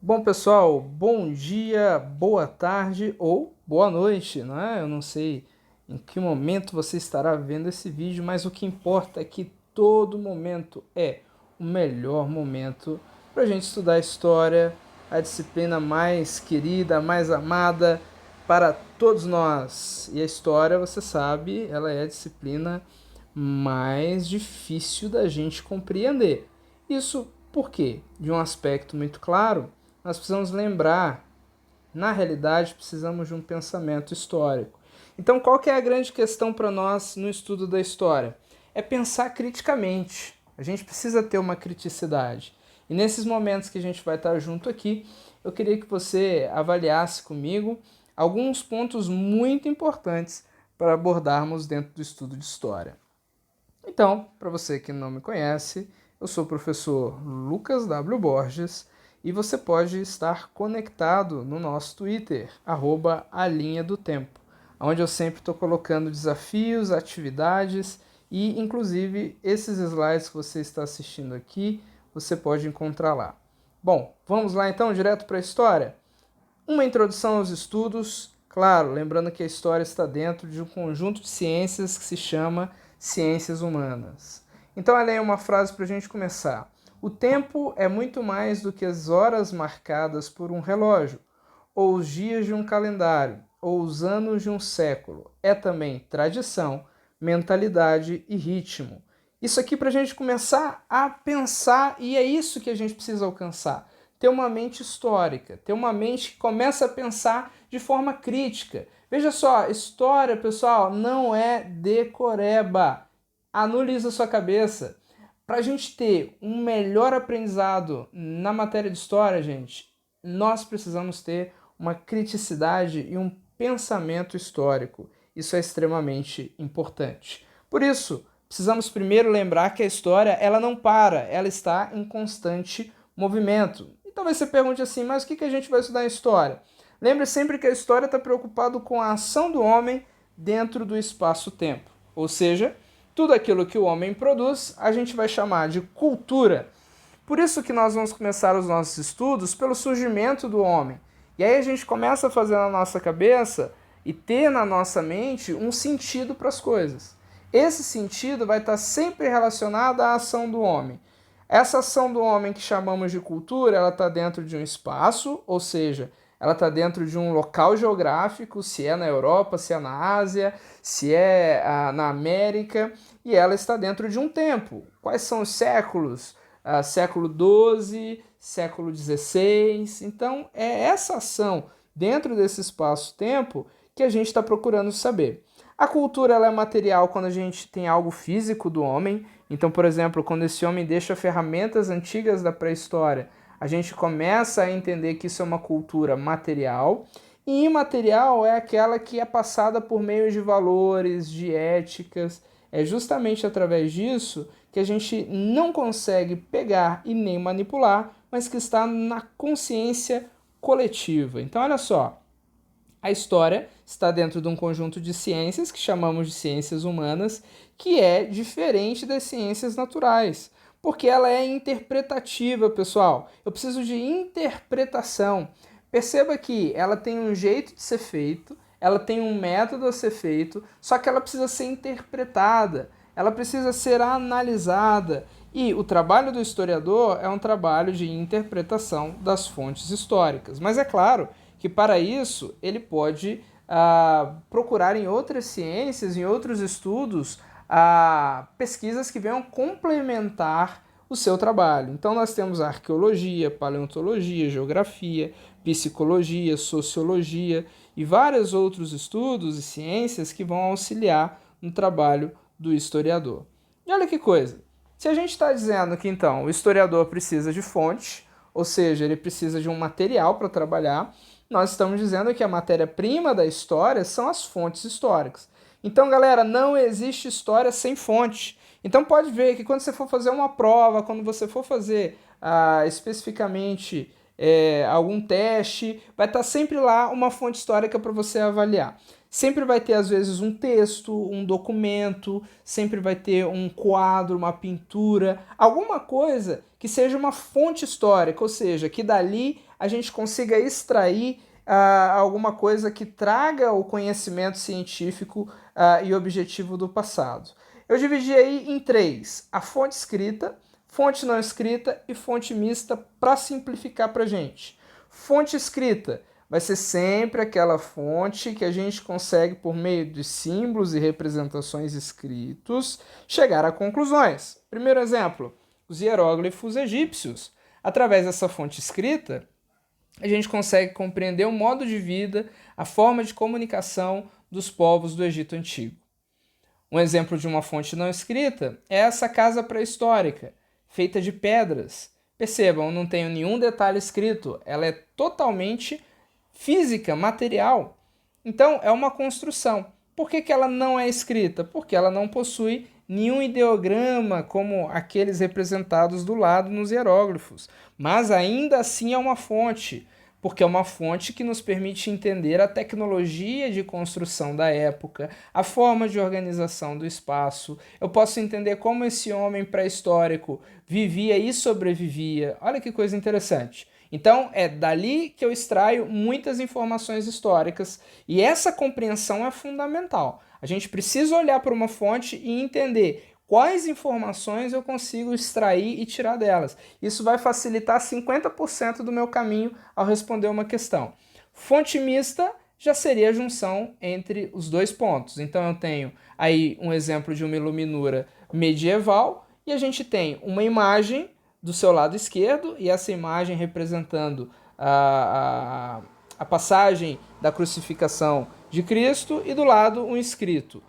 Bom, pessoal, bom dia, boa tarde ou boa noite, não é? Eu não sei em que momento você estará vendo esse vídeo, mas o que importa é que todo momento é o melhor momento para a gente estudar história, a disciplina mais querida, mais amada para todos nós. E a história, você sabe, ela é a disciplina mais difícil da gente compreender. Isso por quê? De um aspecto muito claro, nós precisamos lembrar, na realidade, precisamos de um pensamento histórico. Então, qual que é a grande questão para nós no estudo da história? É pensar criticamente. A gente precisa ter uma criticidade. E nesses momentos que a gente vai estar junto aqui, eu queria que você avaliasse comigo alguns pontos muito importantes para abordarmos dentro do estudo de história. Então, para você que não me conhece, eu sou o professor Lucas W. Borges e você pode estar conectado no nosso Twitter, @alinhadotempo, onde eu sempre estou colocando desafios, atividades e, inclusive, esses slides que você está assistindo aqui, você pode encontrar lá. Bom, vamos lá então direto para a história? Uma introdução aos estudos, claro, lembrando que a história está dentro de um conjunto de ciências que se chama ciências humanas. Então, ela é uma frase para a gente começar. O tempo é muito mais do que as horas marcadas por um relógio, ou os dias de um calendário, ou os anos de um século. É também tradição, mentalidade e ritmo. Isso aqui para a gente começar a pensar, e é isso que a gente precisa alcançar. Ter uma mente histórica, ter uma mente que começa a pensar de forma crítica. Veja só, história, pessoal, não é decoreba. Anule isso na sua cabeça. Para a gente ter um melhor aprendizado na matéria de história, gente, nós precisamos ter uma criticidade e um pensamento histórico. Isso é extremamente importante. Por isso, precisamos primeiro lembrar que a história ela não para, ela está em constante movimento. E talvez você pergunte assim, mas o que a gente vai estudar em história? Lembre sempre que a história está preocupada com a ação do homem dentro do espaço-tempo. Ou seja, tudo aquilo que o homem produz, a gente vai chamar de cultura. Por isso que nós vamos começar os nossos estudos pelo surgimento do homem. E aí a gente começa a fazer na nossa cabeça e ter na nossa mente um sentido para as coisas. Esse sentido vai estar sempre relacionado à ação do homem. Essa ação do homem que chamamos de cultura, ela está dentro de um espaço, ou seja, ela está dentro de um local geográfico, se é na Europa, se é na Ásia, se é na América, e ela está dentro de um tempo. Quais são os séculos? Século XII, século XVI. Então, é essa ação dentro desse espaço-tempo que a gente está procurando saber. A cultura ela é material quando a gente tem algo físico do homem. Então, por exemplo, quando esse homem deixa ferramentas antigas da pré-história, a gente começa a entender que isso é uma cultura material. E imaterial é aquela que é passada por meio de valores, de éticas. É justamente através disso que a gente não consegue pegar e nem manipular, mas que está na consciência coletiva. Então, olha só, a história está dentro de um conjunto de ciências que chamamos de ciências humanas, que é diferente das ciências naturais, porque ela é interpretativa, pessoal. Eu preciso de interpretação. Perceba que ela tem um jeito de ser feito, ela tem um método a ser feito, só que ela precisa ser interpretada, ela precisa ser analisada. E o trabalho do historiador é um trabalho de interpretação das fontes históricas. Mas é claro que para isso ele pode procurar em outras ciências, em outros estudos, pesquisas que venham complementar o seu trabalho. Então nós temos a arqueologia, paleontologia, geografia, psicologia, sociologia e vários outros estudos e ciências que vão auxiliar no trabalho do historiador. E olha que coisa, se a gente está dizendo que então o historiador precisa de fonte, ou seja, ele precisa de um material para trabalhar, nós estamos dizendo que a matéria-prima da história são as fontes históricas. Então, galera, não existe história sem fonte. Então pode ver que quando você for fazer uma prova, quando você for fazer especificamente algum teste, vai estar sempre lá uma fonte histórica para você avaliar. Sempre vai ter, às vezes, um texto, um documento, sempre vai ter um quadro, uma pintura, alguma coisa que seja uma fonte histórica, ou seja, que dali a gente consiga extrair alguma coisa que traga o conhecimento científico e objetivo do passado. Eu dividi aí em 3, a fonte escrita, fonte não escrita e fonte mista, para simplificar para a gente. Fonte escrita vai ser sempre aquela fonte que a gente consegue, por meio de símbolos e representações escritos, chegar a conclusões. Primeiro exemplo, os hieróglifos egípcios. Através dessa fonte escrita, a gente consegue compreender o modo de vida, a forma de comunicação dos povos do Egito Antigo. Um exemplo de uma fonte não escrita é essa casa pré-histórica, feita de pedras. Percebam, não tenho nenhum detalhe escrito, ela é totalmente física, material. Então, é uma construção. Por que ela não é escrita? Porque ela não possui nenhum ideograma como aqueles representados do lado nos hieróglifos. Mas ainda assim é uma fonte, porque é uma fonte que nos permite entender a tecnologia de construção da época, a forma de organização do espaço. Eu posso entender como esse homem pré-histórico vivia e sobrevivia. Olha que coisa interessante. Então, é dali que eu extraio muitas informações históricas e essa compreensão é fundamental. A gente precisa olhar para uma fonte e entender quais informações eu consigo extrair e tirar delas. Isso vai facilitar 50% do meu caminho ao responder uma questão. Fonte mista já seria a junção entre os dois pontos. Então eu tenho aí um exemplo de uma iluminura medieval e a gente tem uma imagem do seu lado esquerdo e essa imagem representando a passagem da crucificação de Cristo e do lado um escrito.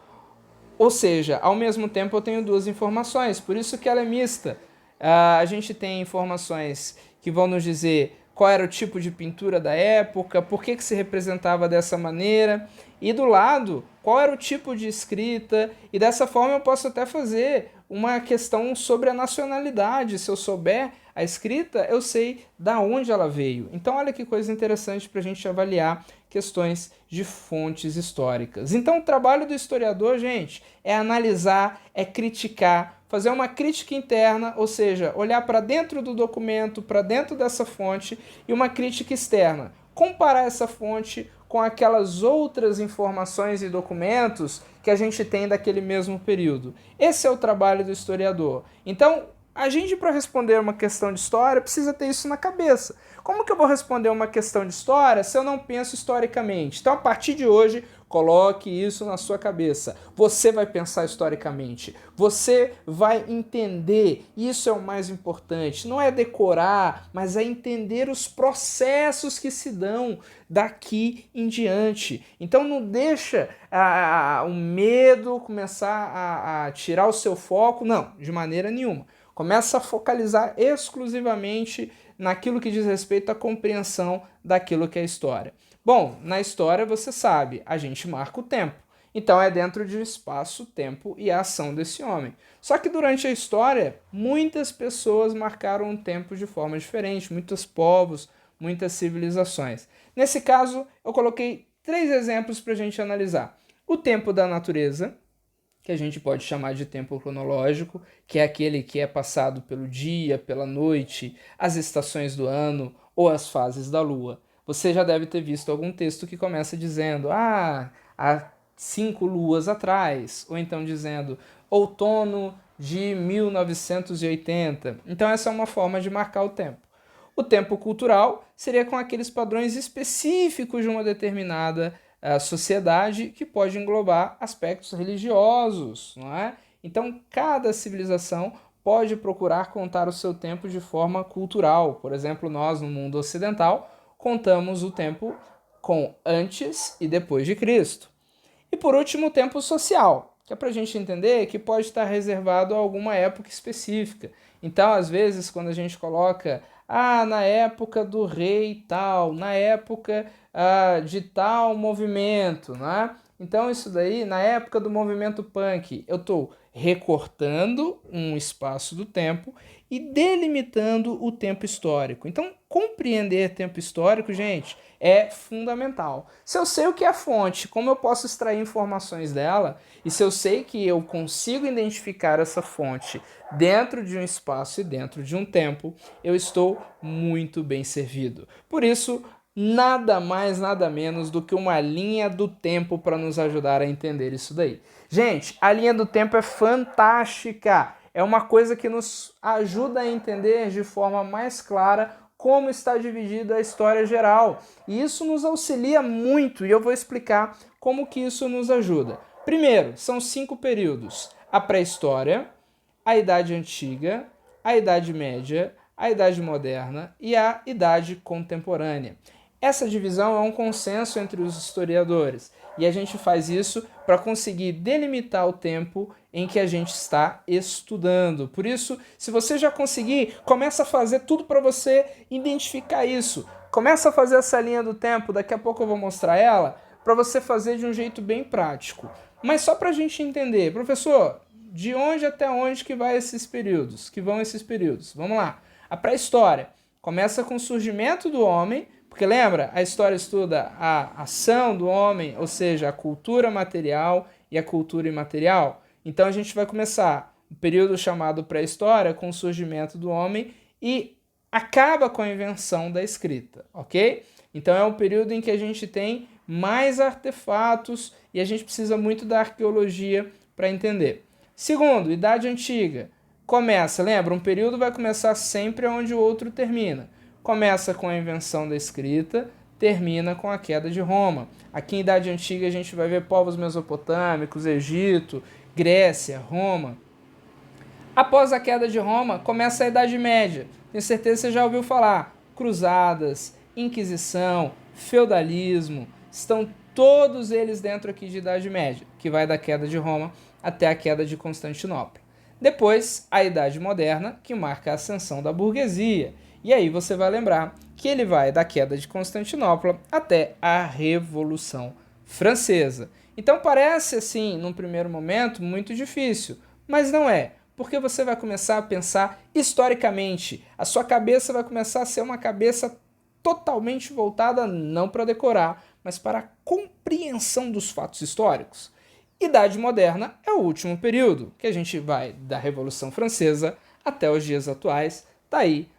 Ou seja, ao mesmo tempo eu tenho duas informações, por isso que ela é mista. A gente tem informações que vão nos dizer qual era o tipo de pintura da época, por que se representava dessa maneira, e do lado, qual era o tipo de escrita, e dessa forma eu posso até fazer uma questão sobre a nacionalidade. Se eu souber a escrita, eu sei da onde ela veio. Então olha que coisa interessante para a gente avaliar questões de fontes históricas. Então o trabalho do historiador, gente, é analisar, é criticar, fazer uma crítica interna, ou seja, olhar para dentro do documento, para dentro dessa fonte, e uma crítica externa. Comparar essa fonte com aquelas outras informações e documentos que a gente tem daquele mesmo período. Esse é o trabalho do historiador. Então, a gente, para responder uma questão de história, precisa ter isso na cabeça. Como que eu vou responder uma questão de história se eu não penso historicamente? Então, a partir de hoje, coloque isso na sua cabeça. Você vai pensar historicamente. Você vai entender. Isso é o mais importante. Não é decorar, mas é entender os processos que se dão daqui em diante. Então, não deixa o medo começar a tirar o seu foco. Não, de maneira nenhuma. Começa a focalizar exclusivamente naquilo que diz respeito à compreensão daquilo que é história. Bom, na história você sabe, a gente marca o tempo. Então é dentro de um espaço, tempo e a ação desse homem. Só que durante a história, muitas pessoas marcaram o tempo de forma diferente, muitos povos, muitas civilizações. Nesse caso, eu coloquei 3 exemplos para a gente analisar. O tempo da natureza, que a gente pode chamar de tempo cronológico, que é aquele que é passado pelo dia, pela noite, as estações do ano ou as fases da lua. Você já deve ter visto algum texto que começa dizendo há 5 luas atrás, ou então dizendo outono de 1980. Então essa é uma forma de marcar o tempo. O tempo cultural seria com aqueles padrões específicos de uma determinada sociedade que pode englobar aspectos religiosos, não é? Então, cada civilização pode procurar contar o seu tempo de forma cultural. Por exemplo, nós, no mundo ocidental, contamos o tempo com antes e depois de Cristo. E, por último, o tempo social, que é para a gente entender que pode estar reservado a alguma época específica. Então, às vezes, quando a gente coloca na época do rei tal, na época de tal movimento, né? Então isso daí, na época do movimento punk, eu estou recortando um espaço do tempo e delimitando o tempo histórico. Então, compreender tempo histórico, gente, é fundamental. Se eu sei o que é fonte, como eu posso extrair informações dela, e se eu sei que eu consigo identificar essa fonte dentro de um espaço e dentro de um tempo, eu estou muito bem servido. Por isso, nada mais, nada menos do que uma linha do tempo para nos ajudar a entender isso daí. Gente, a linha do tempo é fantástica. É uma coisa que nos ajuda a entender de forma mais clara como está dividida a história geral. E isso nos auxilia muito, e eu vou explicar como que isso nos ajuda. Primeiro, são 5 períodos: a pré-história, a Idade Antiga, a Idade Média, a Idade Moderna e a Idade Contemporânea. Essa divisão é um consenso entre os historiadores, e a gente faz isso para conseguir delimitar o tempo em que a gente está estudando. Por isso, se você já conseguir, começa a fazer tudo para você identificar isso. Começa a fazer essa linha do tempo, daqui a pouco eu vou mostrar ela, para você fazer de um jeito bem prático. Mas só para a gente entender, professor, de onde até onde que vai esses períodos? Que vão esses períodos? Vamos lá. A pré-história começa com o surgimento do homem, porque lembra, a história estuda a ação do homem, ou seja, a cultura material e a cultura imaterial. Então a gente vai começar o período chamado pré-história com o surgimento do homem e acaba com a invenção da escrita, ok? Então é um período em que a gente tem mais artefatos e a gente precisa muito da arqueologia para entender. Segundo, Idade Antiga. Começa, lembra, um período vai começar sempre onde o outro termina. Começa com a invenção da escrita, termina com a queda de Roma. Aqui em Idade Antiga a gente vai ver povos mesopotâmicos, Egito, Grécia, Roma. Após a queda de Roma, começa a Idade Média. Tenho certeza que você já ouviu falar. Cruzadas, Inquisição, feudalismo, estão todos eles dentro aqui de Idade Média, que vai da queda de Roma até a queda de Constantinopla. Depois, a Idade Moderna, que marca a ascensão da burguesia. E aí você vai lembrar que ele vai da queda de Constantinopla até a Revolução Francesa. Então parece assim, num primeiro momento, muito difícil, mas não é, porque você vai começar a pensar historicamente. A sua cabeça vai começar a ser uma cabeça totalmente voltada não para decorar, mas para a compreensão dos fatos históricos. Idade Moderna é o último período, que a gente vai da Revolução Francesa até os dias atuais. Tá aí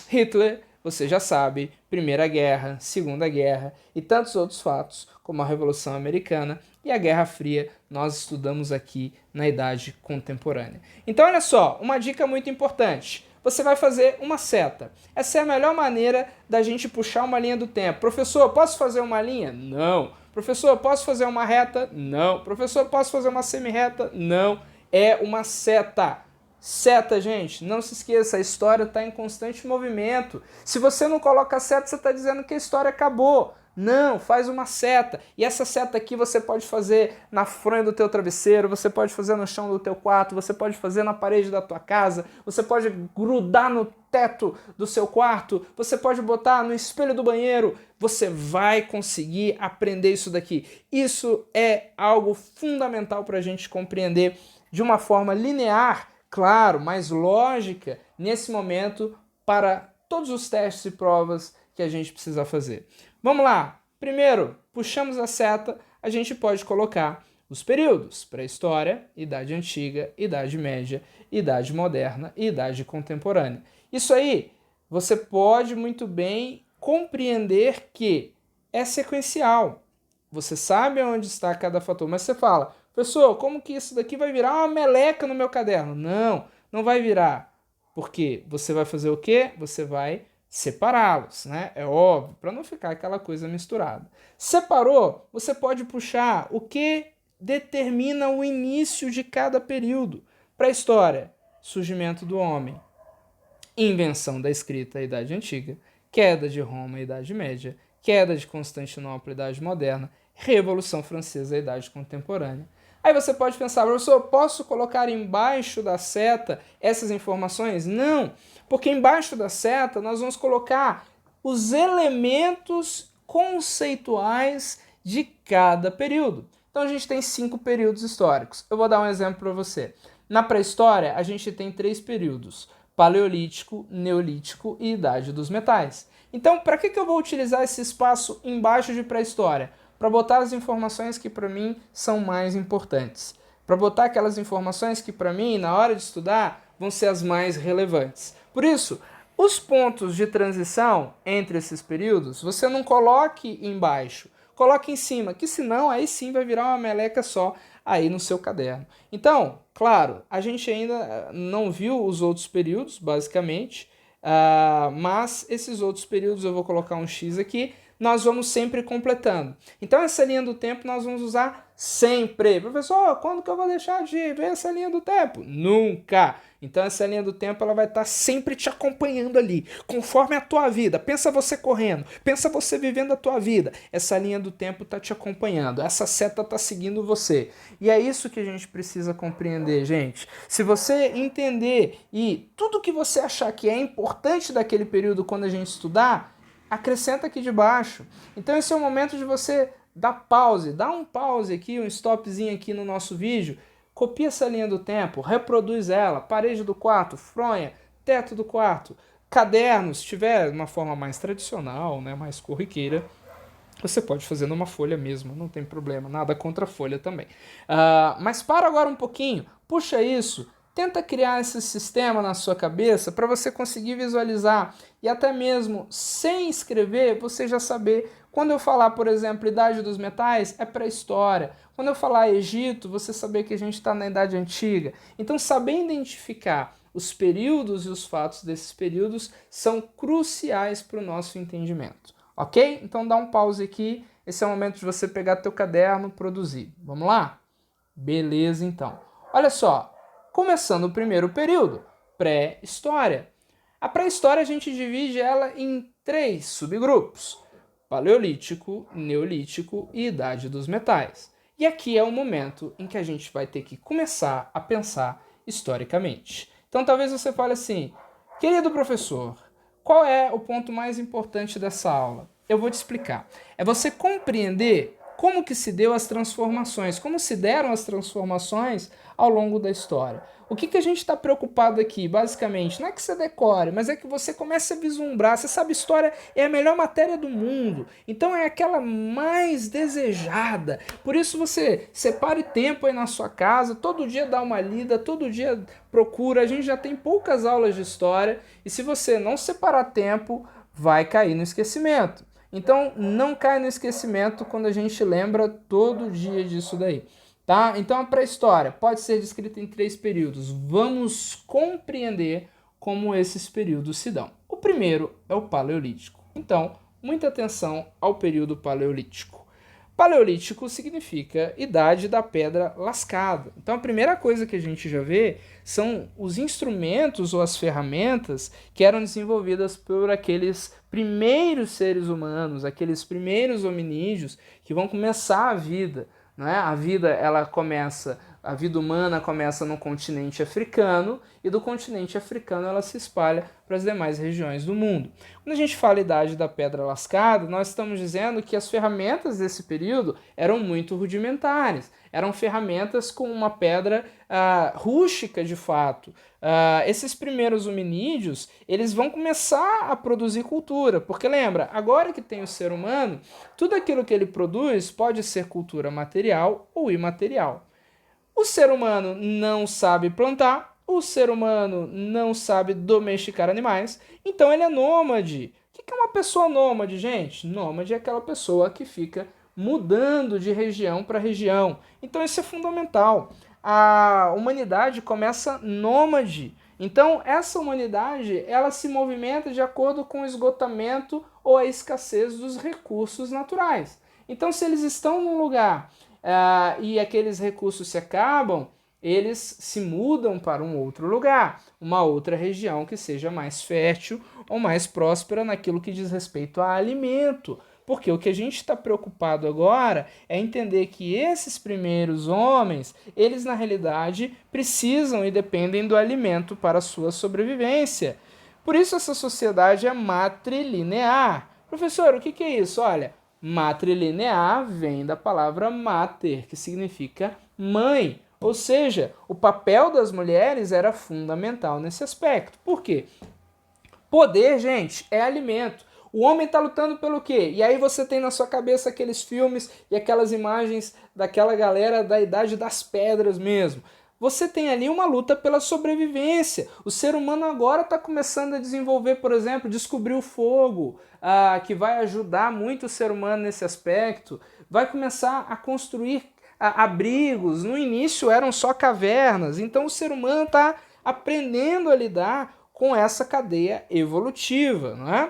Hitler, você já sabe, Primeira Guerra, Segunda Guerra e tantos outros fatos, como a Revolução Americana e a Guerra Fria, nós estudamos aqui na Idade Contemporânea. Então olha só, uma dica muito importante. Você vai fazer uma seta. Essa é a melhor maneira da gente puxar uma linha do tempo. Professor, posso fazer uma linha? Não. Professor, posso fazer uma reta? Não. Professor, posso fazer uma semi-reta? Não. É uma seta. Seta, gente, não se esqueça, a história está em constante movimento. Se você não coloca a seta, você está dizendo que a história acabou. Não, faz uma seta. E essa seta aqui você pode fazer na fronha do teu travesseiro, você pode fazer no chão do teu quarto, você pode fazer na parede da tua casa, você pode grudar no teto do seu quarto, você pode botar no espelho do banheiro. Você vai conseguir aprender isso daqui. Isso é algo fundamental para a gente compreender de uma forma linear, claro, mais lógica, nesse momento, para todos os testes e provas que a gente precisa fazer. Vamos lá. Primeiro, puxamos a seta, a gente pode colocar os períodos: pré-história, Idade Antiga, Idade Média, Idade Moderna e Idade Contemporânea. Isso aí, você pode muito bem compreender que é sequencial. Você sabe onde está cada fator, mas você fala: professor, como que isso daqui vai virar uma meleca no meu caderno? Não, não vai virar. Porque você vai fazer o quê? Você vai separá-los, né? É óbvio, para não ficar aquela coisa misturada. Separou, você pode puxar o que determina o início de cada período. Pré-história, surgimento do homem, invenção da escrita, Idade Antiga, queda de Roma, Idade Média, queda de Constantinopla, Idade Moderna, Revolução Francesa, Idade Contemporânea. Aí você pode pensar: professor, posso colocar embaixo da seta essas informações? Não, porque embaixo da seta nós vamos colocar os elementos conceituais de cada período. Então a gente tem 5 períodos históricos. Eu vou dar um exemplo para você. Na pré-história, a gente tem 3 períodos: Paleolítico, Neolítico e Idade dos Metais. Então, para que eu vou utilizar esse espaço embaixo de pré-história? Para botar as informações que para mim são mais importantes. Para botar aquelas informações que para mim, na hora de estudar, vão ser as mais relevantes. Por isso, os pontos de transição entre esses períodos, você não coloque embaixo, coloque em cima, que senão aí sim vai virar uma meleca só aí no seu caderno. Então, claro, a gente ainda não viu os outros períodos, basicamente, mas esses outros períodos eu vou colocar um X aqui, nós vamos sempre completando. Então essa linha do tempo nós vamos usar sempre. Professor, quando que eu vou deixar de ver essa linha do tempo? Nunca! Então essa linha do tempo ela vai estar sempre te acompanhando ali, conforme a tua vida. Pensa você correndo, pensa você vivendo a tua vida. Essa linha do tempo está te acompanhando, essa seta está seguindo você. E é isso que a gente precisa compreender, gente. Se você entender e tudo que você achar que é importante daquele período quando a gente estudar, acrescenta aqui de baixo. Então esse é o momento de você dar pause, dá um pause aqui, um stopzinho aqui no nosso vídeo, copia essa linha do tempo, reproduz ela, parede do quarto, fronha, teto do quarto, caderno, se tiver uma forma mais tradicional, né, mais corriqueira, você pode fazer numa folha mesmo, não tem problema, nada contra a folha também. Mas para agora um pouquinho, puxa isso, tenta criar esse sistema na sua cabeça para você conseguir visualizar e até mesmo sem escrever, você já saber. Quando eu falar, por exemplo, Idade dos Metais, é pré-história. Quando eu falar Egito, você saber que a gente está na Idade Antiga. Então, saber identificar os períodos e os fatos desses períodos são cruciais para o nosso entendimento. Ok? Então dá um pause aqui. Esse é o momento de você pegar teu caderno e produzir. Vamos lá? Beleza, então. Olha só. Começando o primeiro período, pré-história. A pré-história a gente divide ela em 3 subgrupos: Paleolítico, Neolítico e Idade dos Metais. E aqui é o momento em que a gente vai ter que começar a pensar historicamente. Então talvez você fale assim: querido professor, qual é o ponto mais importante dessa aula? Eu vou te explicar. É você compreender como que se deu as transformações, como se deram as transformações ao longo da história. O que a gente está preocupado aqui, basicamente, não é que você decore, mas é que você comece a vislumbrar. Você sabe, história é a melhor matéria do mundo, então é aquela mais desejada. Por isso você separe tempo aí na sua casa, todo dia dá uma lida, todo dia procura. A gente já tem poucas aulas de história e se você não separar tempo, vai cair no esquecimento. Então, não cai no esquecimento quando a gente lembra todo dia disso daí. Tá? Então, a pré-história pode ser descrita em 3 períodos. Vamos compreender como esses períodos se dão. O primeiro é o Paleolítico. Então, muita atenção ao período Paleolítico. Paleolítico significa idade da pedra lascada. Então a primeira coisa que a gente já vê são os instrumentos ou as ferramentas que eram desenvolvidas por aqueles primeiros seres humanos, aqueles primeiros hominídeos que vão começar a vida. Não é? A vida humana começa no continente africano e do continente africano ela se espalha para as demais regiões do mundo. Quando a gente fala idade da pedra lascada, nós estamos dizendo que as ferramentas desse período eram muito rudimentares, eram ferramentas com uma pedra rústica de fato. Esses primeiros hominídeos, eles vão começar a produzir cultura, porque lembra, agora que tem o ser humano, tudo aquilo que ele produz pode ser cultura material ou imaterial. O ser humano não sabe plantar, o ser humano não sabe domesticar animais, então ele é nômade. O que é uma pessoa nômade, gente? Nômade é aquela pessoa que fica mudando de região para região. Então isso é fundamental. A humanidade começa nômade. Então essa humanidade ela se movimenta de acordo com o esgotamento ou a escassez dos recursos naturais. Então se eles estão num lugar e aqueles recursos se acabam, eles se mudam para um outro lugar, uma outra região que seja mais fértil ou mais próspera naquilo que diz respeito a alimento. Porque o que a gente está preocupado agora é entender que esses primeiros homens, eles na realidade precisam e dependem do alimento para a sua sobrevivência. Por isso essa sociedade é matrilinear. Professor, o que é isso? Olha, matrilinear vem da palavra mater, que significa mãe, Ou seja, o papel das mulheres era fundamental nesse aspecto. Por quê? Poder, gente, é alimento. O homem está lutando pelo quê? E aí você tem na sua cabeça aqueles filmes e aquelas imagens daquela galera da Idade das Pedras mesmo. Você tem ali uma luta pela sobrevivência. O ser humano agora está começando a desenvolver, por exemplo, descobrir o fogo, que vai ajudar muito o ser humano nesse aspecto. Vai começar a construir abrigos. No início eram só cavernas. Então o ser humano está aprendendo a lidar com essa cadeia evolutiva, não é?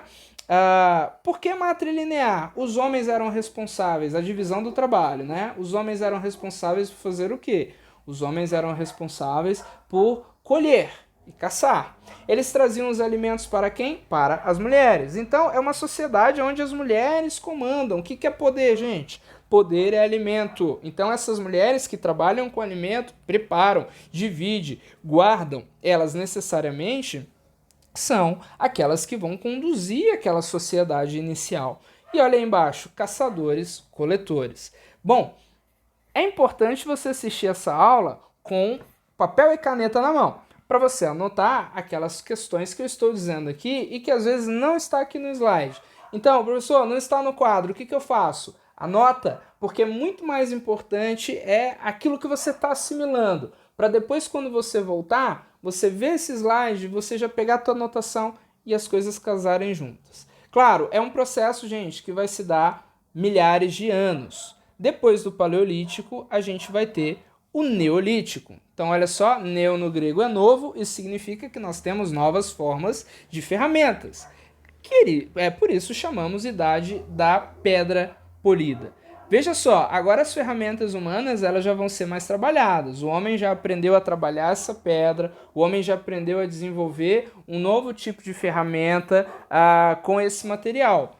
Por que matrilinear? Os homens eram responsáveis, a divisão do trabalho, né? Os homens eram responsáveis por fazer o quê? Os homens eram responsáveis por colher e caçar. Eles traziam os alimentos para quem? Para as mulheres. Então é uma sociedade onde as mulheres comandam. O que é poder, gente? Poder é alimento. Então essas mulheres que trabalham com alimento, preparam, dividem, guardam, elas necessariamente são aquelas que vão conduzir aquela sociedade inicial. E olha aí embaixo, caçadores, coletores. Bom, é importante você assistir essa aula com papel e caneta na mão, para você anotar aquelas questões que eu estou dizendo aqui e que às vezes não está aqui no slide. Então, professor, não está no quadro, o que eu faço? Anota, porque muito mais importante é aquilo que você está assimilando, para depois quando você voltar, você ver esse slide, você já pegar a tua anotação e as coisas casarem juntas. Claro, é um processo, gente, que vai se dar milhares de anos. Depois do Paleolítico, a gente vai ter o Neolítico. Então, olha só, neo no grego é novo, isso significa que nós temos novas formas de ferramentas. Por isso chamamos Idade da Pedra Polida. Veja só, agora as ferramentas humanas elas já vão ser mais trabalhadas. O homem já aprendeu a trabalhar essa pedra, o homem já aprendeu a desenvolver um novo tipo de ferramenta com esse material.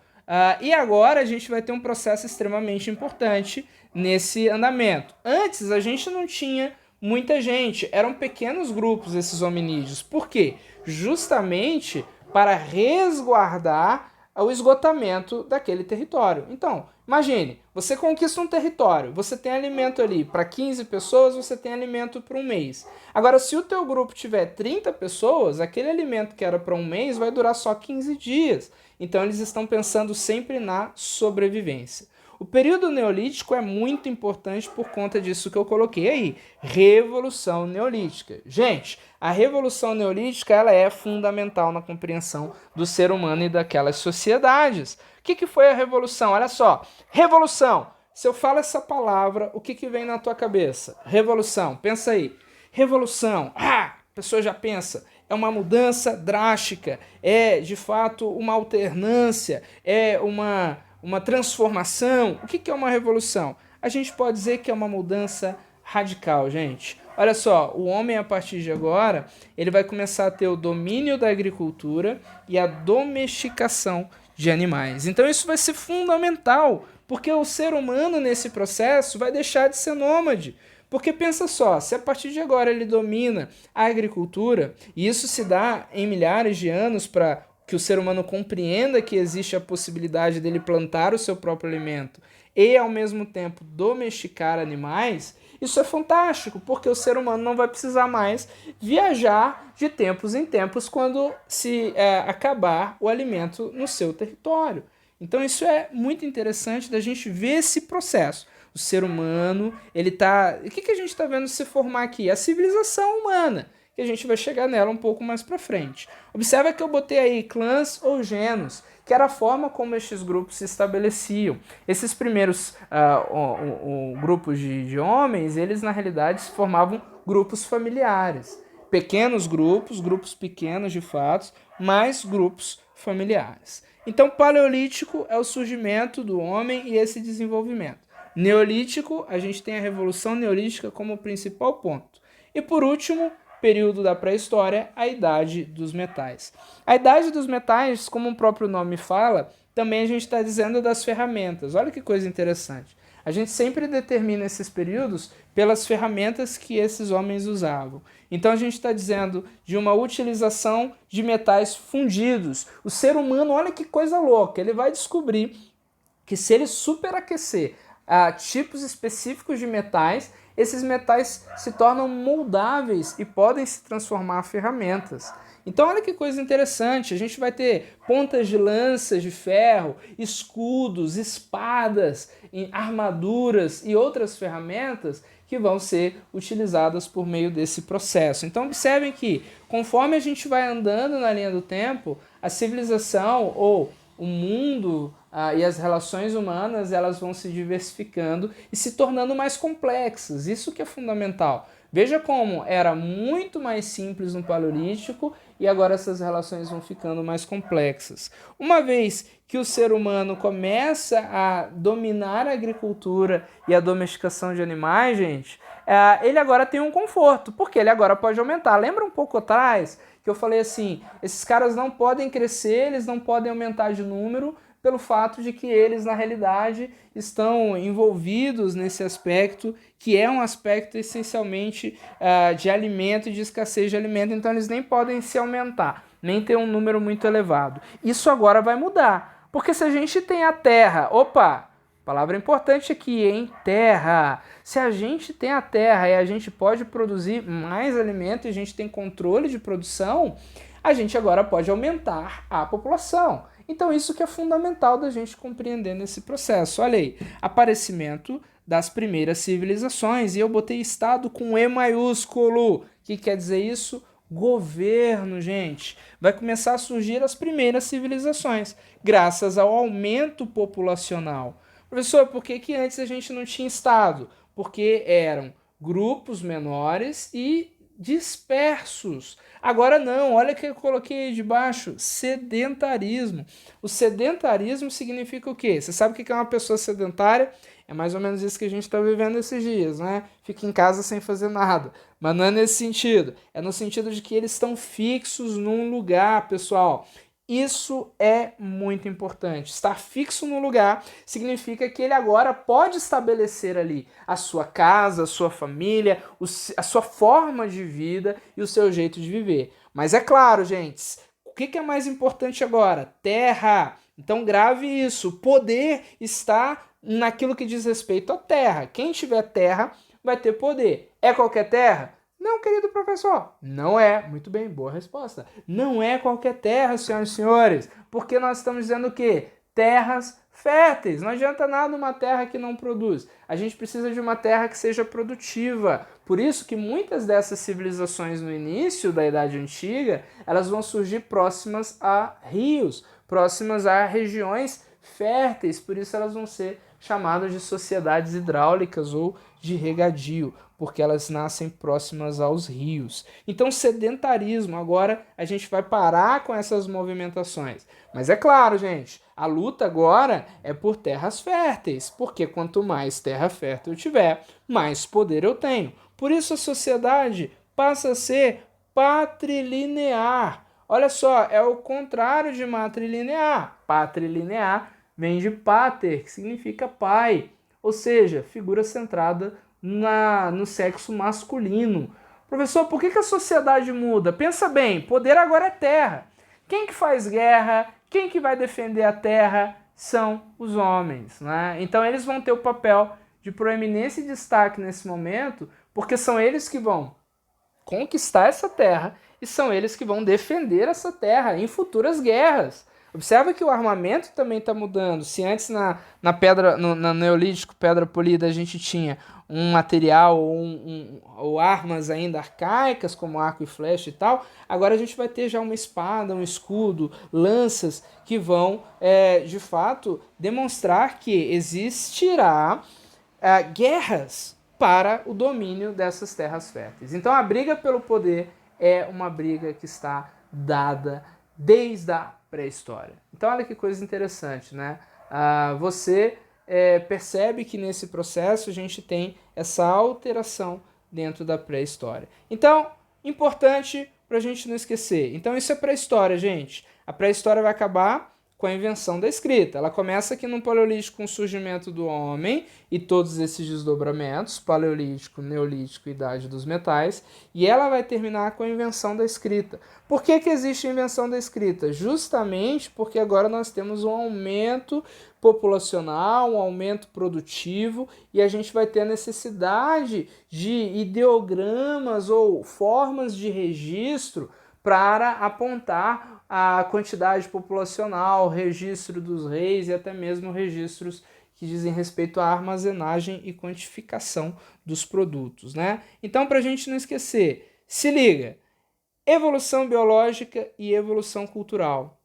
E agora a gente vai ter um processo extremamente importante nesse andamento. Antes a gente não tinha muita gente, eram pequenos grupos esses hominídeos. Por quê? Justamente para resguardar o esgotamento daquele território. Então, imagine, você conquista um território, você tem alimento ali para 15 pessoas, você tem alimento para um mês. Agora, se o teu grupo tiver 30 pessoas, aquele alimento que era para um mês vai durar só 15 dias. Então, eles estão pensando sempre na sobrevivência. O período neolítico é muito importante por conta disso que eu coloquei aí, Revolução Neolítica. Gente, a Revolução Neolítica ela é fundamental na compreensão do ser humano e daquelas sociedades. O que foi a Revolução? Olha só, Revolução. Se eu falo essa palavra, o que vem na tua cabeça? Revolução, pensa aí. Revolução, a pessoa já pensa, é uma mudança drástica, é de fato uma alternância, é uma transformação. O que é uma revolução? A gente pode dizer que é uma mudança radical, gente. Olha só, o homem a partir de agora, ele vai começar a ter o domínio da agricultura e a domesticação de animais. Então isso vai ser fundamental, porque o ser humano nesse processo vai deixar de ser nômade. Porque pensa só, se a partir de agora ele domina a agricultura, e isso se dá em milhares de anos para que o ser humano compreenda que existe a possibilidade dele plantar o seu próprio alimento e, ao mesmo tempo, domesticar animais, isso é fantástico, porque o ser humano não vai precisar mais viajar de tempos em tempos quando se acabar o alimento no seu território. Então isso é muito interessante da gente ver esse processo. O ser humano, ele tá... O que a gente está vendo se formar aqui? A civilização humana, que a gente vai chegar nela um pouco mais para frente. Observa que eu botei aí clãs ou genos, que era a forma como estes grupos se estabeleciam. Esses primeiros grupos de homens, eles na realidade se formavam grupos familiares. Pequenos grupos, grupos pequenos de fato, mas grupos familiares. Então, Paleolítico é o surgimento do homem e esse desenvolvimento. Neolítico, a gente tem a Revolução Neolítica como principal ponto. E por último, período da pré-história, a Idade dos Metais. A Idade dos Metais, como o próprio nome fala, também a gente está dizendo das ferramentas. Olha que coisa interessante. A gente sempre determina esses períodos pelas ferramentas que esses homens usavam. Então a gente está dizendo de uma utilização de metais fundidos. O ser humano, olha que coisa louca, ele vai descobrir que se ele superaquecer tipos específicos de metais, esses metais se tornam moldáveis e podem se transformar em ferramentas. Então olha que coisa interessante, a gente vai ter pontas de lanças de ferro, escudos, espadas, armaduras e outras ferramentas que vão ser utilizadas por meio desse processo. Então observem que conforme a gente vai andando na linha do tempo, a civilização ou o mundo e as relações humanas elas vão se diversificando e se tornando mais complexas. Isso que é fundamental. Veja como era muito mais simples no Paleolítico e agora essas relações vão ficando mais complexas. Uma vez que o ser humano começa a dominar a agricultura e a domesticação de animais, gente, ele agora tem um conforto, porque ele agora pode aumentar. Lembra um pouco atrás que eu falei assim, esses caras não podem crescer, eles não podem aumentar de número, pelo fato de que eles, na realidade, estão envolvidos nesse aspecto, que é um aspecto essencialmente de alimento e de escassez de alimento, então eles nem podem se aumentar, nem ter um número muito elevado. Isso agora vai mudar, porque se a gente tem a terra, palavra importante aqui, hein? Terra. Se a gente tem a terra e a gente pode produzir mais alimento e a gente tem controle de produção, a gente agora pode aumentar a população. Então isso que é fundamental da gente compreender nesse processo. Olha aí, aparecimento das primeiras civilizações. E eu botei estado com E maiúsculo. O que quer dizer isso? Governo, gente. Vai começar a surgir as primeiras civilizações, graças ao aumento populacional. Professor, por que antes a gente não tinha estado? Porque eram grupos menores e dispersos. Agora não, olha o que eu coloquei aí de baixo, sedentarismo. O sedentarismo significa o quê? Você sabe o que é uma pessoa sedentária? É mais ou menos isso que a gente está vivendo esses dias, né? Fica em casa sem fazer nada. Mas não é nesse sentido. É no sentido de que eles estão fixos num lugar, pessoal. Isso é muito importante. Estar fixo no lugar significa que ele agora pode estabelecer ali a sua casa, a sua família, a sua forma de vida e o seu jeito de viver. Mas é claro, gente, o que é mais importante agora? Terra. Então grave isso. O poder está naquilo que diz respeito à terra. Quem tiver terra vai ter poder. É qualquer terra? Não, querido professor, não é. Muito bem, boa resposta. Não é qualquer terra, senhoras e senhores, porque nós estamos dizendo o quê? Terras férteis. Não adianta nada uma terra que não produz. A gente precisa de uma terra que seja produtiva. Por isso que muitas dessas civilizações no início da Idade Antiga, elas vão surgir próximas a rios, próximas a regiões férteis, por isso elas vão ser chamadas de sociedades hidráulicas ou de regadio, porque elas nascem próximas aos rios. Então, sedentarismo, agora a gente vai parar com essas movimentações. Mas é claro, gente, a luta agora é por terras férteis, porque quanto mais terra fértil eu tiver, mais poder eu tenho. Por isso a sociedade passa a ser patrilinear. Olha só, é o contrário de matrilinear. Patrilinear vem de pater, que significa pai, ou seja, figura centrada no sexo masculino. Professor, por que a sociedade muda? Pensa bem, poder agora é terra. Quem que faz guerra, quem que vai defender a terra são os homens, né? Então eles vão ter o papel de proeminência e destaque nesse momento, porque são eles que vão conquistar essa terra e são eles que vão defender essa terra em futuras guerras. Observa que o armamento também está mudando. Se antes na pedra, no Neolítico, pedra polida, a gente tinha um material ou armas ainda arcaicas, como arco e flecha e tal, agora a gente vai ter já uma espada, um escudo, lanças que vão, de fato, demonstrar que existirá guerras para o domínio dessas terras férteis. Então a briga pelo poder é uma briga que está dada desde a pré-história. Então olha que coisa interessante, né? Você percebe que nesse processo a gente tem essa alteração dentro da pré-história. Então, importante para a gente não esquecer. Então isso é pré-história, gente. A pré-história vai acabar com a invenção da escrita. Ela começa aqui no Paleolítico com o surgimento do homem e todos esses desdobramentos, Paleolítico, Neolítico, Idade dos Metais, e ela vai terminar com a invenção da escrita. Por que existe a invenção da escrita? Justamente porque agora nós temos um aumento populacional, um aumento produtivo, e a gente vai ter a necessidade de ideogramas ou formas de registro para apontar a quantidade populacional, registro dos reis e até mesmo registros que dizem respeito à armazenagem e quantificação dos produtos, né? Então, para a gente não esquecer, se liga, evolução biológica e evolução cultural.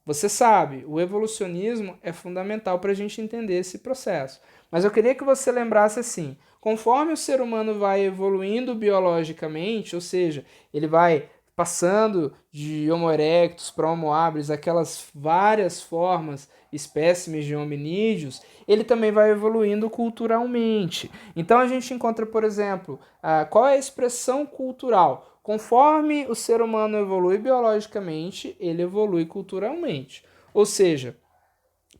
Você sabe, o evolucionismo é fundamental para a gente entender esse processo. Mas eu queria que você lembrasse assim, conforme o ser humano vai evoluindo biologicamente, ou seja, ele vai passando de Homo erectus para Homo habilis, aquelas várias formas, espécimes de hominídeos, ele também vai evoluindo culturalmente. Então a gente encontra, por exemplo, qual é a expressão cultural? Conforme o ser humano evolui biologicamente, ele evolui culturalmente. Ou seja,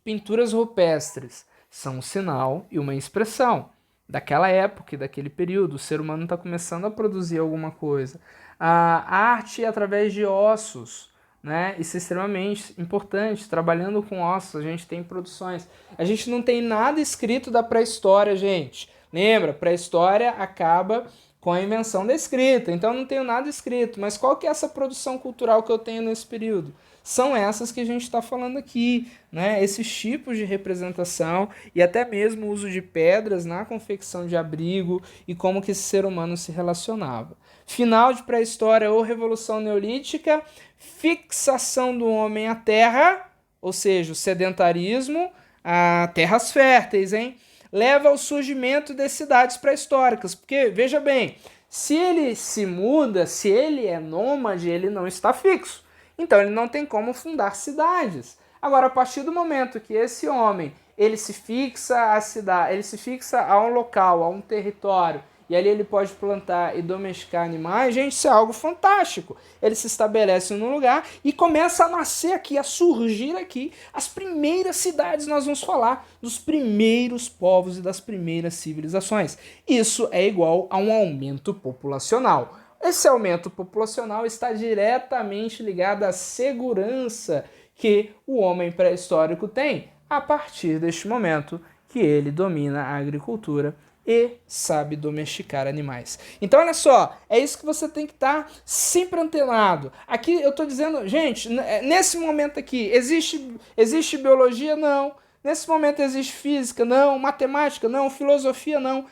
pinturas rupestres são um sinal e uma expressão daquela época, daquele período. O ser humano está começando a produzir alguma coisa. A arte através de ossos, né? Isso é extremamente importante. Trabalhando com ossos, a gente tem produções. A gente não tem nada escrito da pré-história, gente. Lembra? Pré-história acaba com a invenção da escrita. Então eu não tenho nada escrito. Mas qual que é essa produção cultural que eu tenho nesse período? São essas que a gente está falando aqui, né? Esses tipos de representação e até mesmo o uso de pedras na confecção de abrigo e como que esse ser humano se relacionava. Final de pré-história ou revolução neolítica, fixação do homem à terra, ou seja, o sedentarismo, a terras férteis, hein? Leva ao surgimento das cidades pré-históricas, porque, veja bem, se ele se muda, se ele é nômade, ele não está fixo. Então ele não tem como fundar cidades. Agora, a partir do momento que esse homem ele se fixa a cidade, ele se fixa a um local, a um território, e ali ele pode plantar e domesticar animais, gente, isso é algo fantástico. Ele se estabelece num lugar e começa a nascer aqui, a surgir aqui as primeiras cidades. Nós vamos falar dos primeiros povos e das primeiras civilizações. Isso é igual a um aumento populacional. Esse aumento populacional está diretamente ligado à segurança que o homem pré-histórico tem a partir deste momento que ele domina a agricultura e sabe domesticar animais. Então, olha só, é isso que você tem que estar sempre antenado. Aqui eu estou dizendo, gente, nesse momento aqui, existe biologia? Não. Nesse momento existe física? Não. Matemática? Não. Filosofia? Não.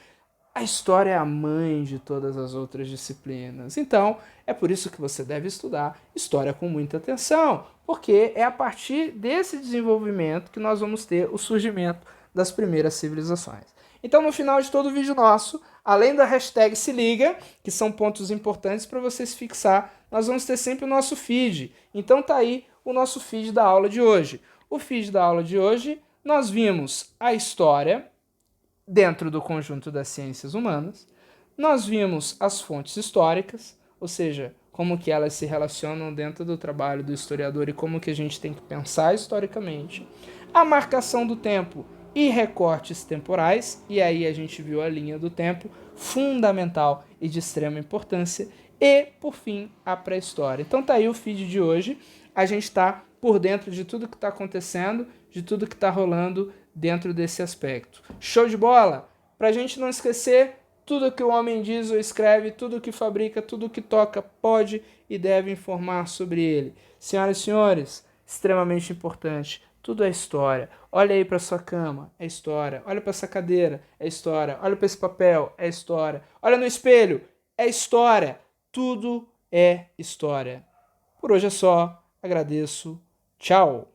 A história é a mãe de todas as outras disciplinas. Então, é por isso que você deve estudar história com muita atenção, porque é a partir desse desenvolvimento que nós vamos ter o surgimento das primeiras civilizações. Então, no final de todo o vídeo nosso, além da hashtag se liga, que são pontos importantes para você se fixar, nós vamos ter sempre o nosso feed. Então tá aí o nosso feed da aula de hoje. O feed da aula de hoje, nós vimos a história dentro do conjunto das ciências humanas, nós vimos as fontes históricas, ou seja, como que elas se relacionam dentro do trabalho do historiador e como que a gente tem que pensar historicamente, a marcação do tempo e recortes temporais, e aí a gente viu a linha do tempo, fundamental e de extrema importância, e, por fim, a pré-história. Então tá aí o feed de hoje, a gente está por dentro de tudo que está acontecendo, de tudo que está rolando dentro desse aspecto. Show de bola? Para a gente não esquecer, tudo que o homem diz ou escreve, tudo que fabrica, tudo que toca, pode e deve informar sobre ele. Senhoras e senhores, extremamente importante, tudo é história. Olha aí para sua cama, é história. Olha para essa cadeira, é história. Olha para esse papel, é história. Olha no espelho, é história. Tudo é história. Por hoje é só. Agradeço. Tchau.